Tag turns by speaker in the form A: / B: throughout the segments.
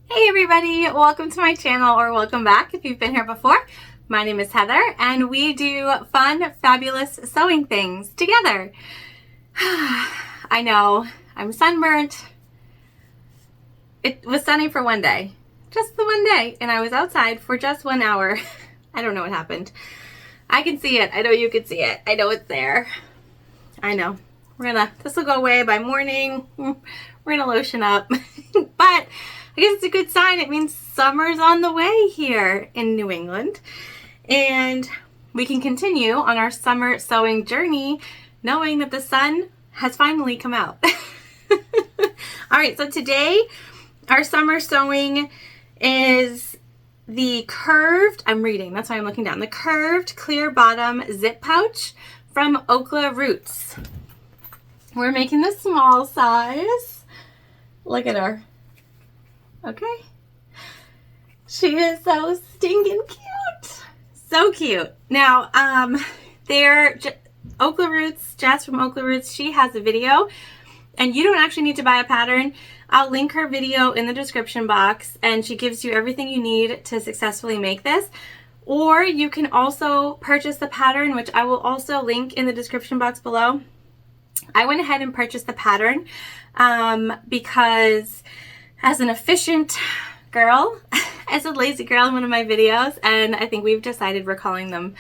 A: Hey everybody, welcome to my channel, or welcome back if you've been here before. My name is Heather and we do fun, fabulous sewing things together. I know, I'm sunburnt. It was sunny for one day, just the one day, and I was outside for just 1 hour. I don't know what happened. I can see it. I know you can see it. I know it's there. I know. This will go away by morning. We're gonna lotion up. But I guess it's a good sign. It means summer's on the way here in New England. And we can continue on our summer sewing journey knowing that the sun has finally come out. All right, so today our summer sewing is the curved, I'm reading, that's why I'm looking down, the curved clear bottom zip pouch from Okla Roots. We're making the small size. Look at her. Okay. She is so stinking cute. So cute. Now, Okla Roots, Jess from Okla Roots, she has a video, and you don't actually need to buy a pattern. I'll link her video in the description box, and she gives you everything you need to successfully make this. Or you can also purchase the pattern, which I will also link in the description box below. I went ahead and purchased the pattern because as an efficient girl, as a lazy girl in one of my videos, and I think we've decided we're calling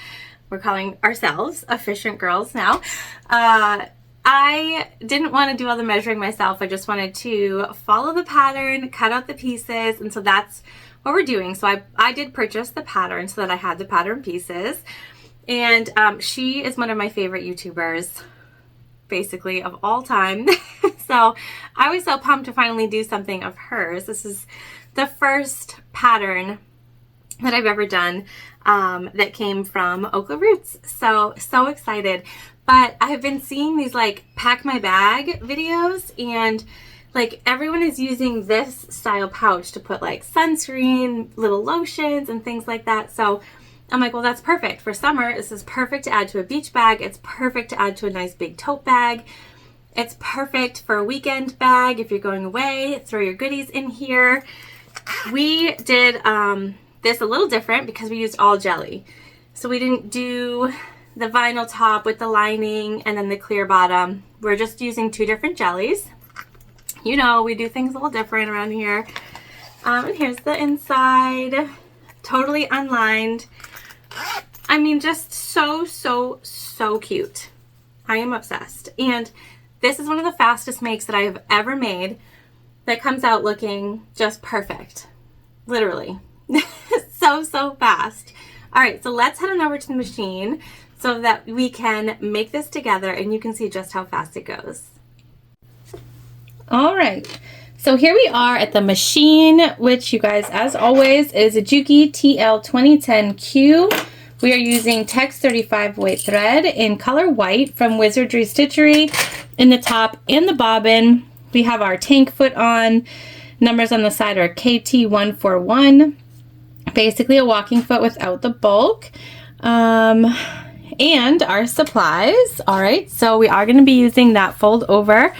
A: ourselves efficient girls now. I didn't want to do all the measuring myself. I just wanted to follow the pattern, cut out the pieces, and so that's what we're doing. So I did purchase the pattern so that I had the pattern pieces, and she is one of my favorite YouTubers, basically, of all time. So I was so pumped to finally do something of hers. This is the first pattern that I've ever done that came from Okla Roots. So excited. But I have been seeing these like pack my bag videos, and like everyone is using this style pouch to put like sunscreen, little lotions, and things like that. So I'm like, well, that's perfect for summer. This is perfect to add to a beach bag. It's perfect to add to a nice big tote bag. It's perfect for a weekend bag. If you're going away, throw your goodies in here. We did this a little different because we used all jelly. So we didn't do the vinyl top with the lining and then the clear bottom. We're just using 2 different jellies. You know, we do things a little different around here. And here's the inside, totally unlined. I mean, just so cute. I am obsessed. And this is one of the fastest makes that I have ever made that comes out looking just perfect. Literally. so fast. All right, so let's head on over to the machine so that we can make this together and you can see just how fast it goes. All right. So here we are at the machine, which you guys, as always, is a Juki TL2010Q. We are using Tex 35 weight thread in color white from Wizardry Stitchery in the top and the bobbin. We have our tank foot on. Numbers on the side are KT141. Basically a walking foot without the bulk. And our supplies. All right, so we are going to be using that fold over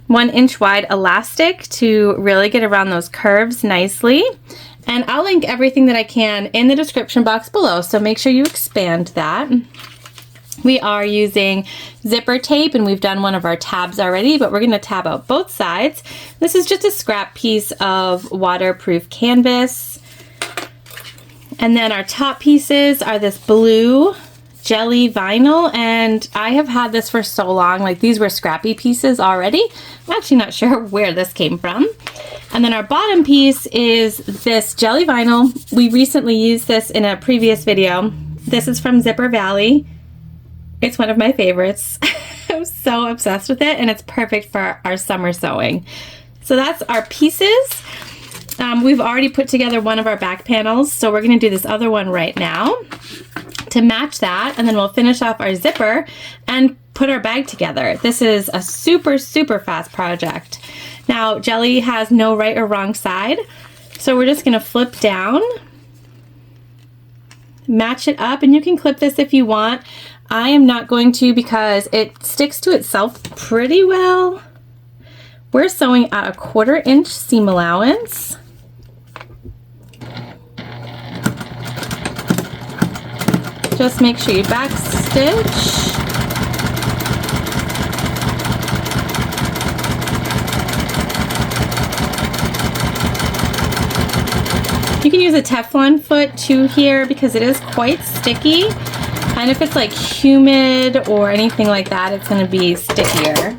A: 1-inch wide elastic to really get around those curves nicely. And I'll link everything that I can in the description box below, so make sure you expand that. We are using zipper tape, and we've done one of our tabs already, but we're going to tab out both sides. This is just a scrap piece of waterproof canvas. And then our top pieces are this blue jelly vinyl, and I have had this for so long. Like, these were scrappy pieces already. I'm actually not sure where this came from. And then our bottom piece is this jelly vinyl. We recently used this in a previous video. This is from Zipper Valley. It's one of my favorites. I'm so obsessed with it, and it's perfect for our summer sewing. So that's our pieces. We've already put together one of our back panels, so we're going to do this other one right now to match that, and then we'll finish off our zipper and put our bag together. This is a super fast project. Now, jelly has no right or wrong side, so we're just going to flip down, match it up, and you can clip this if you want. I am not going to because it sticks to itself pretty well. We're sewing at a 1/4 inch seam allowance. just make sure you back stitch. You can use a Teflon foot too here because it is quite sticky, and if it's like humid or anything like that, it's going to be stickier.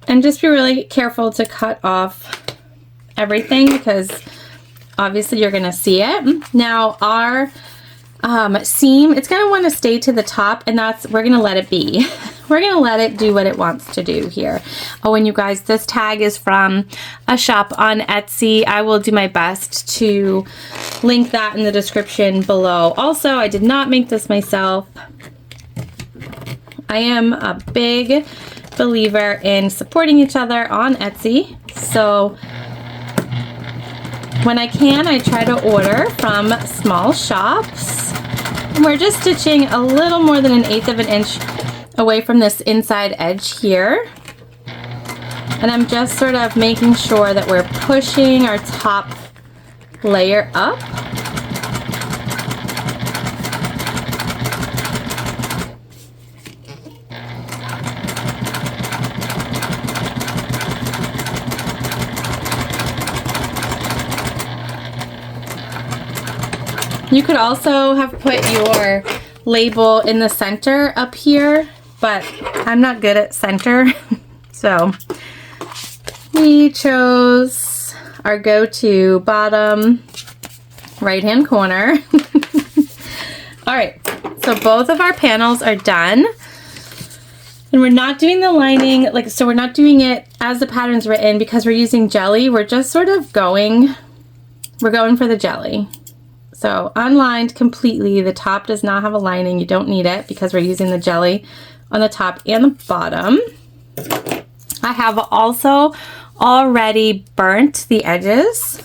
A: And just be really careful to cut off everything because obviously you're going to see it. Now our seam, it's going to want to stay to the top, and we're going to let it be. We're going to let it do what it wants to do here. Oh, and you guys, this tag is from a shop on Etsy. I will do my best to link that in the description below. Also, I did not make this myself. I am a big believer in supporting each other on Etsy. So when I can, I try to order from small shops. And we're just stitching a little more than 1/8 of an inch away from this inside edge here. And I'm just sort of making sure that we're pushing our top layer up. You could also have put your label in the center up here, but I'm not good at center. So we chose our go-to bottom right-hand corner. All right, so both of our panels are done. And we're not doing the lining, so we're not doing it as the pattern's written because we're using jelly. We're just sort of going for the jelly. So unlined completely. The top does not have a lining. You don't need it because we're using the jelly on the top and the bottom. I have also already burnt the edges.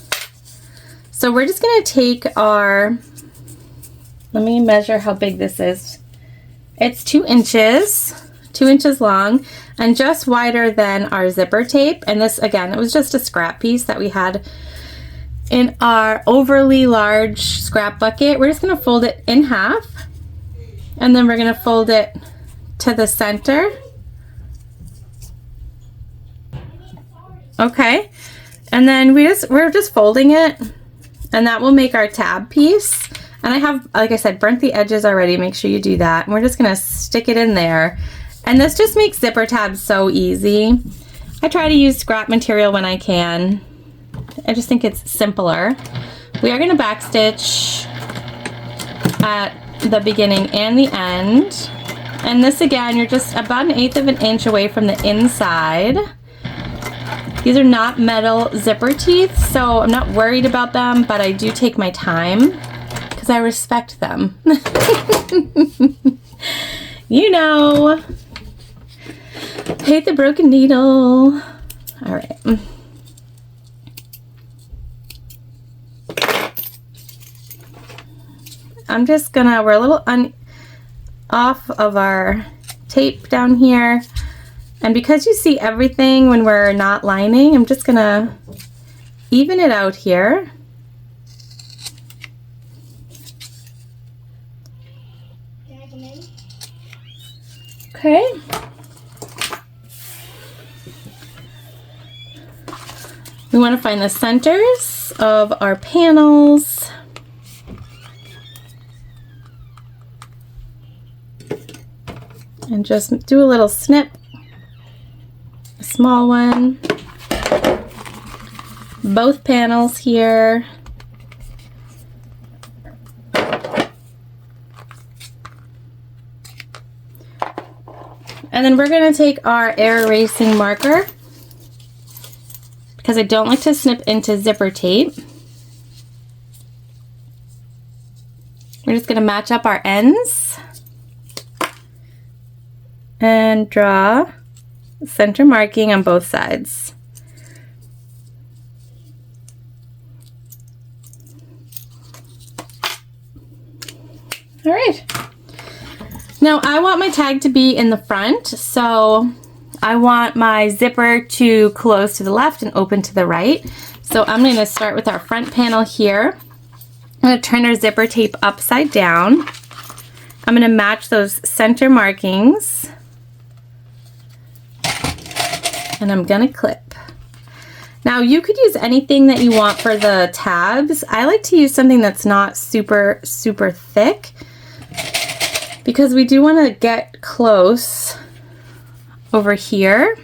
A: So we're just going to take our, let me measure how big this is. It's 2 inches, 2 inches long, and just wider than our zipper tape. And this, again, it was just a scrap piece that we had in our overly large scrap bucket. We're just going to fold it in half, and then we're going to fold it to the center. Okay, and then we're just folding it, and that will make our tab piece. And I have, like I said, burnt the edges already. Make sure you do that. And we're just going to stick it in there. And this just makes zipper tabs so easy. I try to use scrap material when I can. I just think it's simpler. We are going to backstitch at the beginning and the end. And this, again, you're just about 1/8 of an inch away from the inside. These are not metal zipper teeth, so I'm not worried about them, but I do take my time because I respect them. You know, hate the broken needle. All right. I'm just gonna, we're a little off of our tape down here. And because you see everything when we're not lining, I'm just gonna even it out here.
B: Can I come in?
A: Okay. We want to find the centers of our panels. And just do a little snip, a small one, both panels here. And then we're going to take our air erasing marker, because I don't like to snip into zipper tape. We're just going to match up our ends and draw center marking on both sides. All right. Now I want my tag to be in the front, so I want my zipper to close to the left and open to the right. So I'm going to start with our front panel here. I'm going to turn our zipper tape upside down. I'm going to match those center markings. And I'm going to clip. Now you could use anything that you want for the tabs. I like to use something that's not super thick because we do want to get close over here.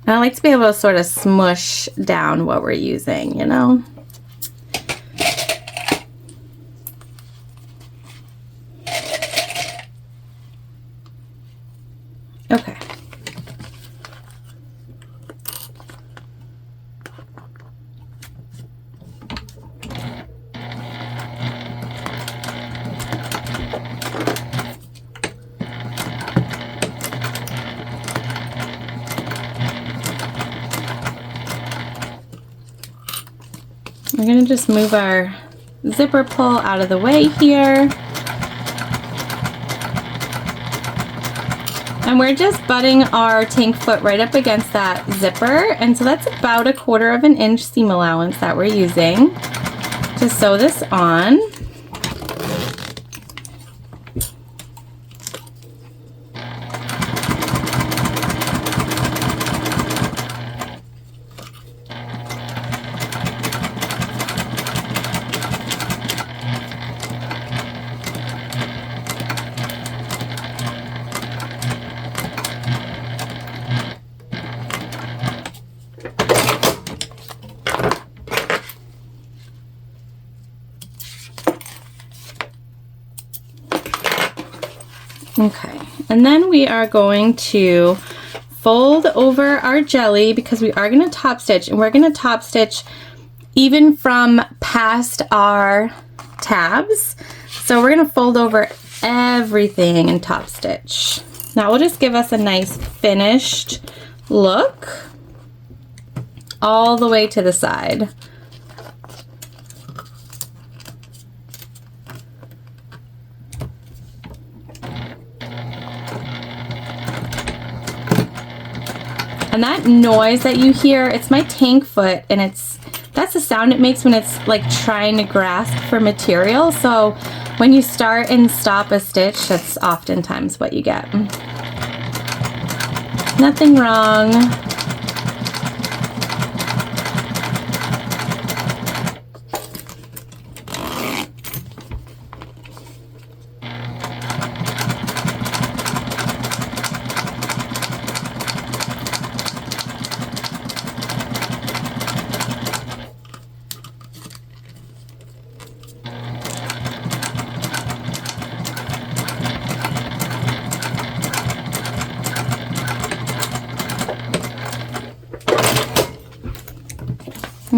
A: And I like to be able to sort of smush down what we're using, you know? Okay. We're going to just move our zipper pull out of the way here. And we're just butting our tank foot right up against that zipper. And so that's about 1/4 inch seam allowance that we're using to sew this on. Okay, and then we are going to fold over our jelly because we are going to top stitch, and we're going to top stitch even from past our tabs. So we're going to fold over everything and top stitch. That will just give us a nice finished look all the way to the side. And that noise that you hear, it's my tank foot, and that's the sound it makes when it's like trying to grasp for material. So when you start and stop a stitch, that's oftentimes what you get. Nothing wrong.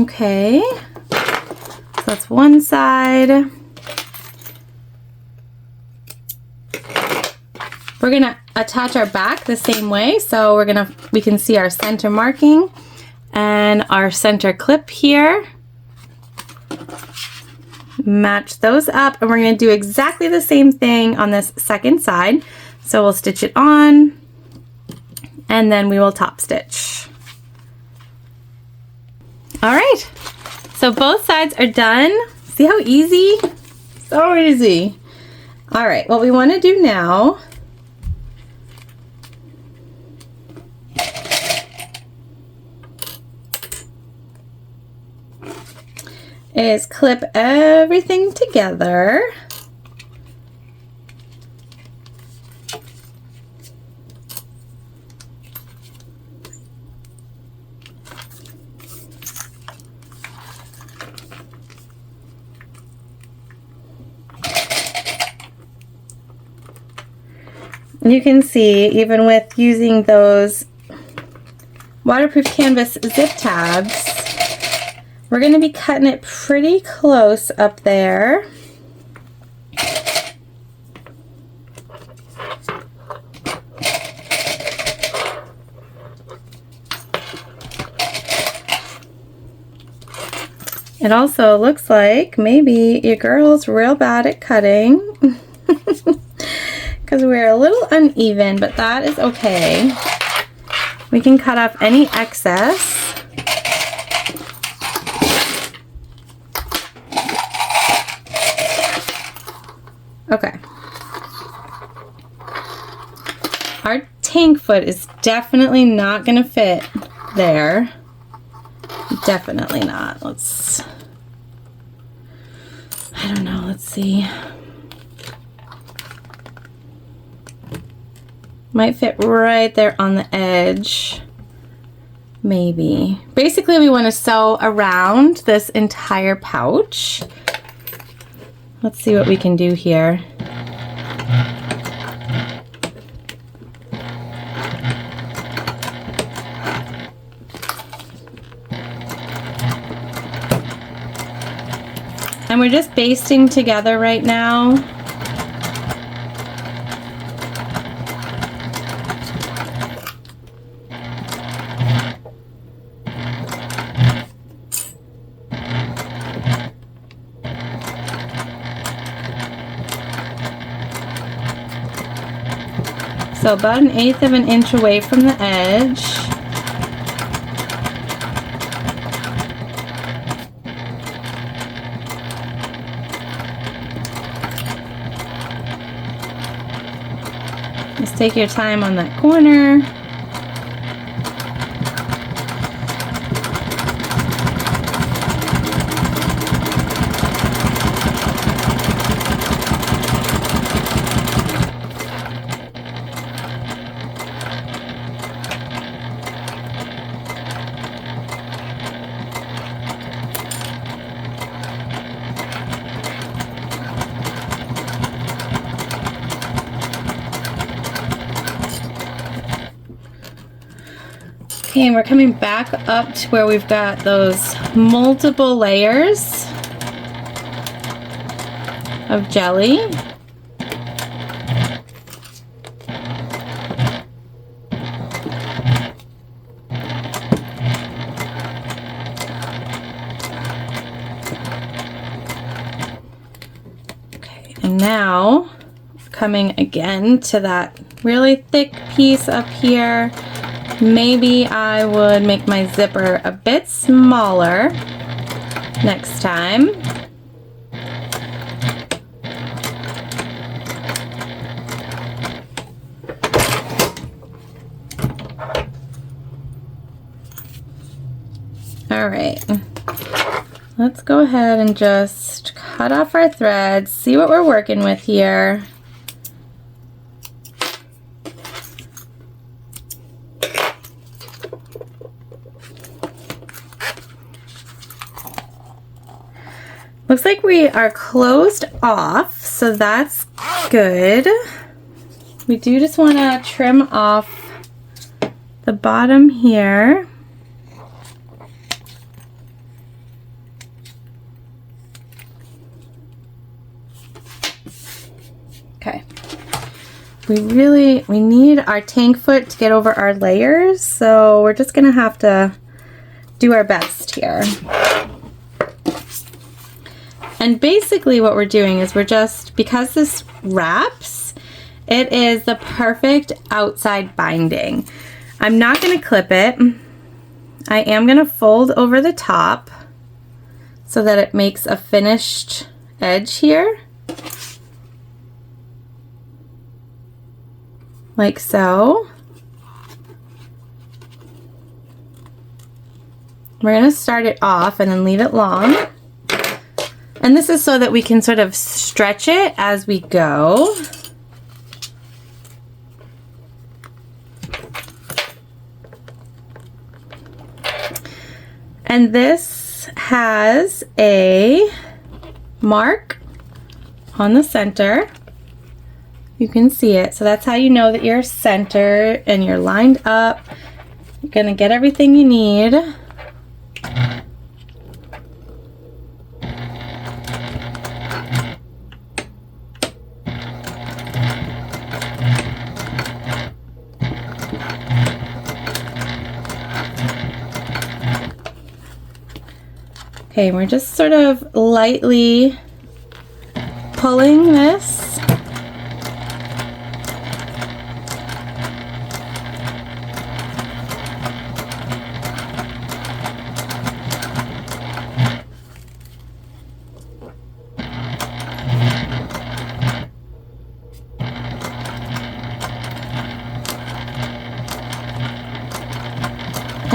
A: Okay, so that's one side. We're gonna attach our back the same way. So we can see our center marking and our center clip here. Match those up, and we're gonna do exactly the same thing on this second side. So we'll stitch it on, and then we will top stitch. All right, so both sides are done. See how easy? So easy. All right, what we want to do now is clip everything together. You can see, even with using those waterproof canvas zip tabs, we're going to be cutting it pretty close up there. It also looks like maybe your girl's real bad at cutting. because we're a little uneven, but that is okay. We can cut off any excess. Okay. Our tank foot is definitely not going to fit there. Definitely not. I don't know, let's see. Might fit right there on the edge. Maybe. Basically, we want to sew around this entire pouch. Let's see what we can do here. And we're just basting together right now. So about 1/8 of an inch away from the edge. Just take your time on that corner. Okay, and we're coming back up to where we've got those multiple layers of jelly. Okay, and now coming again to that really thick piece up here. Maybe I would make my zipper a bit smaller next time. All right, let's go ahead and just cut off our threads, see what we're working with here. Looks like we are closed off, so that's good. We do just want to trim off the bottom here. Okay. We need our tank foot to get over our layers, so we're just gonna have to do our best here. And basically what we're doing is we're just, because this wraps, it is the perfect outside binding. I'm not going to clip it. I am going to fold over the top so that it makes a finished edge here. Like so. We're going to start it off and then leave it long. And this is so that we can sort of stretch it as we go. And this has a mark on the center. You can see it. So that's how you know that you're centered and you're lined up. You're gonna get everything you need. Okay, we're just sort of lightly pulling this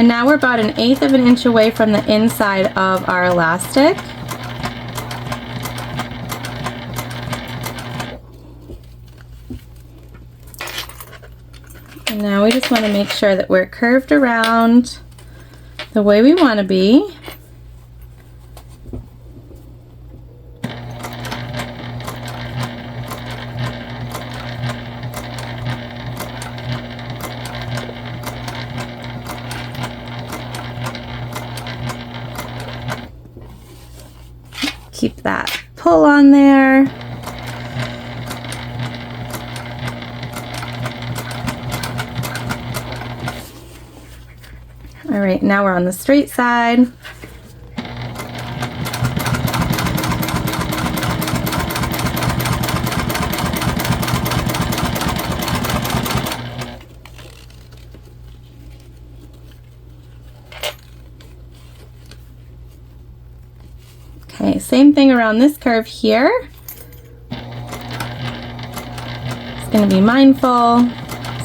A: And now we're about 1/8 of an inch away from the inside of our elastic. And now we just want to make sure that we're curved around the way we want to be. Keep that pull on there. All right, now we're on the straight side. Okay, same thing around this curve here. Just going to be mindful,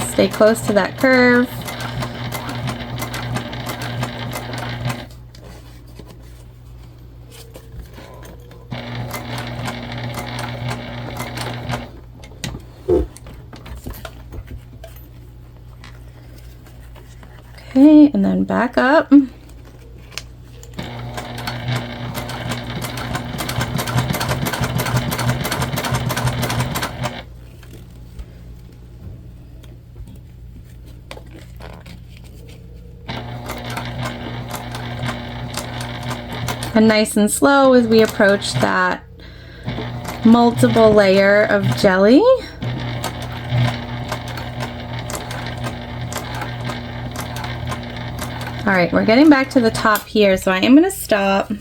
A: stay close to that curve. Okay, and then back up. And nice and slow as we approach that multiple layer of jelly. All right, we're getting back to the top here, so I am going to stop. I'm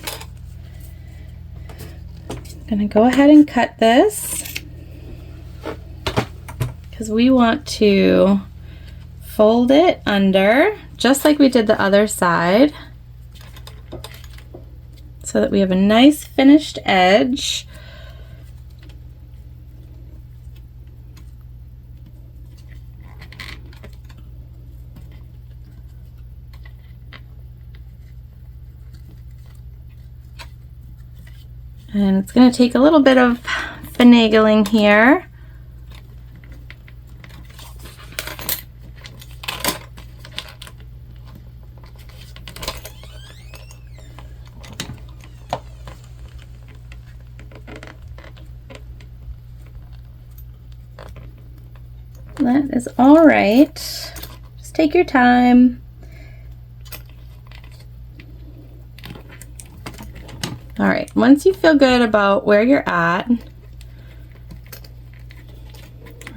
A: going to go ahead and cut this because we want to fold it under just like we did the other side, so that we have a nice finished edge. And it's going to take a little bit of finagling here. That is all right. Just take your time. All right, once you feel good about where you're at,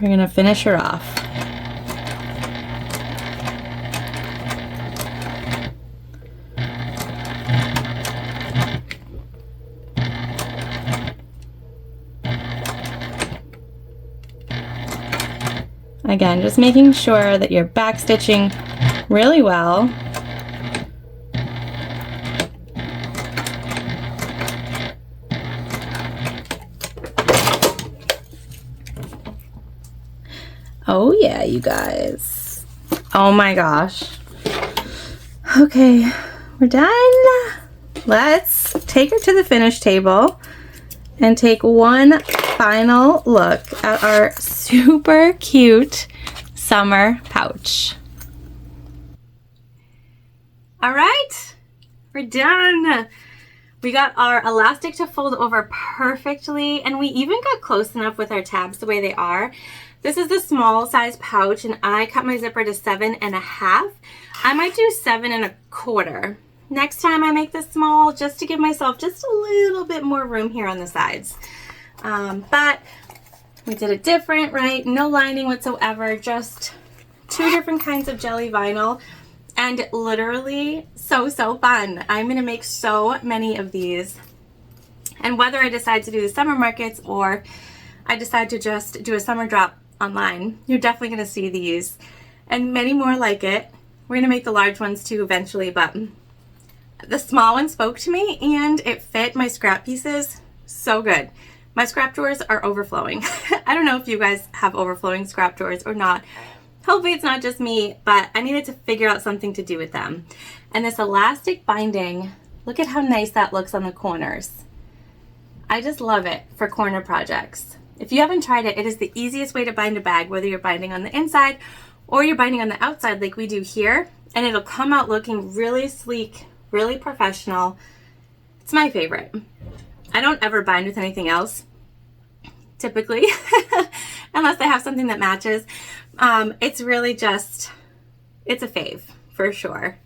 A: we're gonna finish her off. Again, just making sure that you're backstitching really well. Oh yeah, you guys. Oh my gosh. Okay, we're done. Let's take her to the finish table and take one final look at our super cute summer pouch. All right, we're done. We got our elastic to fold over perfectly, and we even got close enough with our tabs the way they are. This is the small size pouch, and I cut my zipper to 7.5. I might do 7.25. Next time I make this small, just to give myself just a little bit more room here on the sides. But we did it different, right? No lining whatsoever, just 2 different kinds of jelly vinyl, and literally so fun. I'm gonna make so many of these, and whether I decide to do the summer markets or I decide to just do a summer drop online, you're definitely gonna see these and many more like it. We're gonna make the large ones too eventually, but the small one spoke to me and it fit my scrap pieces so good. My scrap drawers are overflowing. I don't know if you guys have overflowing scrap drawers or not, Hopefully it's not just me, but I needed to figure out something to do with them. And this elastic binding, look at how nice that looks on the corners. I just love it for corner projects. If you haven't tried it, it is the easiest way to bind a bag, whether you're binding on the inside or you're binding on the outside like we do here, and it'll come out looking really sleek, really professional. It's my favorite. I don't ever bind with anything else, typically, unless I have something that matches. It's really just, it's a fave for sure.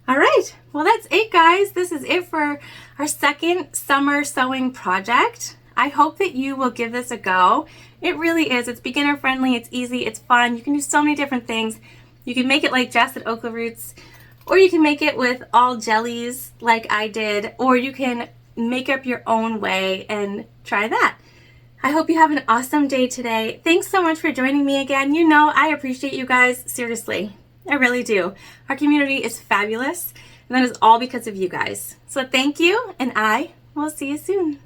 A: All right, well that's it guys. This is it for our second summer sewing project. I hope that you will give this a go. It really is. It's beginner friendly, it's easy, it's fun. You can do so many different things. You can make it like Jess at Okla Roots, or you can make it with all jellies like I did, or you can make up your own way and try that. I hope you have an awesome day today. Thanks so much for joining me again. You know I appreciate you guys, seriously. I really do. Our community is fabulous, and that is all because of you guys. So thank you, and I will see you soon.